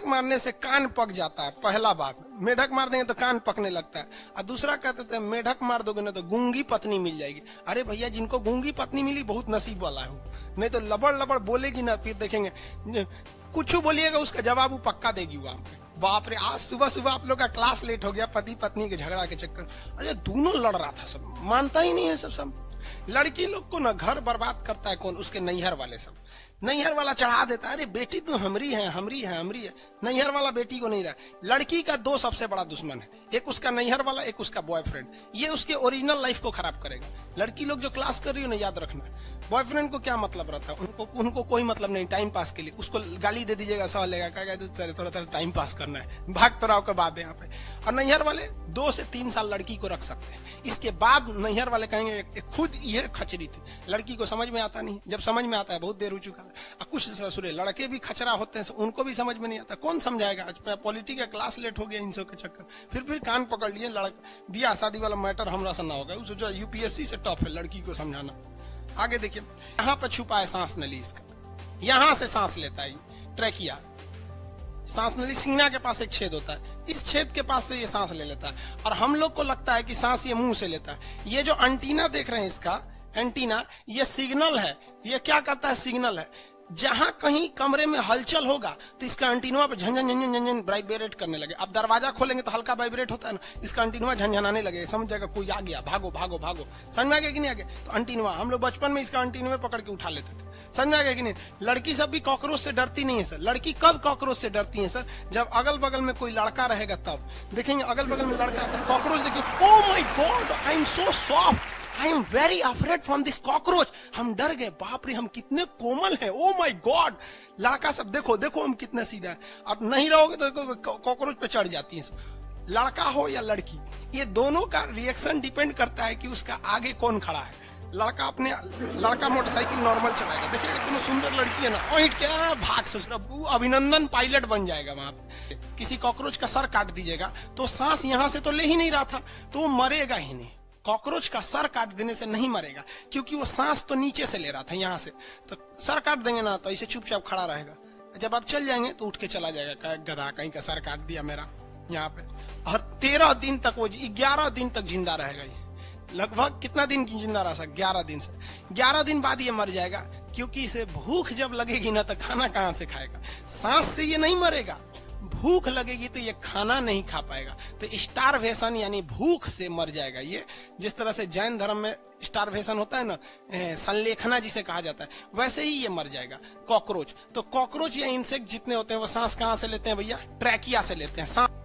मारने से कान पक जाता है, पहला बात। मेढक मार देंगे तो कान पकने लगता है। और दूसरा कहते थे मेढक मार दोगे ना तो गूंगी पत्नी मिल जाएगी। अरे भैया, जिनको गूंगी पत्नी मिली बहुत नसीब वाला है, नहीं तो लबड़ लबड़ बोलेगी ना, फिर देखेंगे कुछ बोलिएगा उसका जवाब वो पक्का देगी वहां पे। बाप रे, आज सुबह सुबह आप लोग का क्लास लेट हो गया पति पत्नी के झगड़ा के चक्कर। अरे दोनों लड़ रहा था, सब मानता ही नहीं है। सब लड़की लोग को ना घर बर्बाद करता है कौन? उसके नैहर वाले। सब नैहर वाला चढ़ा देता है, अरे बेटी तो हमरी है, हमरी है, हमरी है। नैहर वाला बेटी को नहीं रहा। लड़की का दो सबसे बड़ा दुश्मन है, एक उसका नैहर वाला, एक उसका बॉयफ्रेंड। ये उसके ओरिजिनल लाइफ को खराब करेगा। लड़की लोग जो क्लास कर रही हो ना, याद रखना, बॉयफ्रेंड को क्या मतलब रहता है? उनको कोई मतलब नहीं, टाइम पास के लिए। उसको गाली दे दीजिएगा, सह लेगा, कहेगा थोड़ा थोड़ा टाइम पास करना है, भाग तराव के बाद यहाँ पे। और नैहर वाले 2 से 3 साल लड़की को रख सकते हैं, इसके बाद नैहर वाले कहेंगे खुद ये खचरी थी। लड़की को समझ में आता नहीं, जब समझ में आता है बहुत देर हो चुका है। कुछ ससुरे लड़के भी खचरा होते हैं, उनको भी समझ में नहीं आता। कौन समझाएगा? आज पॉलिटिक्स का क्लास लेट हो गया इन सब के चक्कर, फिर कान पकड़ लिए। बियाह शादी वाला मैटर हमरा से ना होगा, सोचो यूपीएससी से टफ है लड़की को समझाना। आगे देखिए, यहाँ पर छुपा है सांस नली इसका, यहाँ से सांस लेता है ट्रैकिया। सांस नली सीना के पास एक छेद होता है, इस छेद के पास से ये सांस ले लेता है। और हम लोग को लगता है कि सांस ये मुंह से लेता है। ये जो एंटीना देख रहे हैं इसका, एंटीना, ये सिग्नल है। ये क्या करता है? सिग्नल है। जहां कहीं कमरे में हलचल होगा तो इसका एंटीना पे झंझन झंझन झंझन वाइब्रेट करने लगे। अब दरवाजा खोलेंगे तो हल्का वाइब्रेट होता है ना, इसका एंटीना झंझनाने लगे, समझ जाएगा कोई आ गया, भागो भागो भागो। समझ में आ गया कि नहीं आ गया? तो एंटीना, हम लोग बचपन में इसका एंटीना पकड़ के उठा लेते थे। समझ में आ गया कि नहीं? लड़की सब भी कॉकरोच से डरती नहीं है सर। लड़की कब कॉकरोच से डरती है सर? जब अगल बगल में कोई लड़का रहेगा तब। देखेंगे अगल बगल में लड़का, कॉकरोच देखिए, oh my God, I am so soft, I am very afraid from this cockroach. हम डर गए, बाप रे हम कितने कोमल हैं, ओह माय गॉड। लड़का सब देखो देखो हम कितने सीधा है। अब नहीं रहोगे तो कॉकरोच पे चढ़ जाती है। लड़का हो या लड़की, ये दोनों का रिएक्शन डिपेंड करता है कि उसका आगे कौन खड़ा है। लड़का मोटरसाइकिल नॉर्मल चलाएगा, देखिएगा कितनी सुंदर लड़की है ना, और क्या भाग ससुर, अभिनंदन पायलट बन जाएगा वहां पे। किसी कॉकरोच का सर काट दीजिएगा तो सांस यहां से तो ले ही नहीं रहा था, तो वो मरेगा ही नहीं। कॉकरोच का सर काट देने से नहीं मरेगा, क्योंकि वो सांस तो नीचे से ले रहा था, यहाँ से। तो सर काट देंगे ना तो इसे चुपचाप खड़ा रहेगा। जब आप चल जाएंगे तो उठ के चला जाएगा, गधा कहीं का सर काट दिया मेरा यहाँ पे। और 13 दिन तक, वो 11 दिन तक जिंदा रहेगा। ये लगभग कितना दिन जिंदा रह सकता? 11 दिन से। 11 दिन बाद ये मर जाएगा, क्योंकि इसे भूख जब लगेगी ना तो खाना कहाँ से खाएगा? सांस से ये नहीं मरेगा, भूख लगेगी तो ये खाना नहीं खा पाएगा, तो स्टारवेशन यानी भूख से मर जाएगा ये। जिस तरह से जैन धर्म में स्टारवेशन होता है ना, संलेखना जिसे कहा जाता है, वैसे ही ये मर जाएगा कॉकरोच। तो कॉकरोच या इंसेक्ट जितने होते हैं वो सांस कहाँ से लेते हैं भैया? ट्रैकिया से लेते हैं। सांस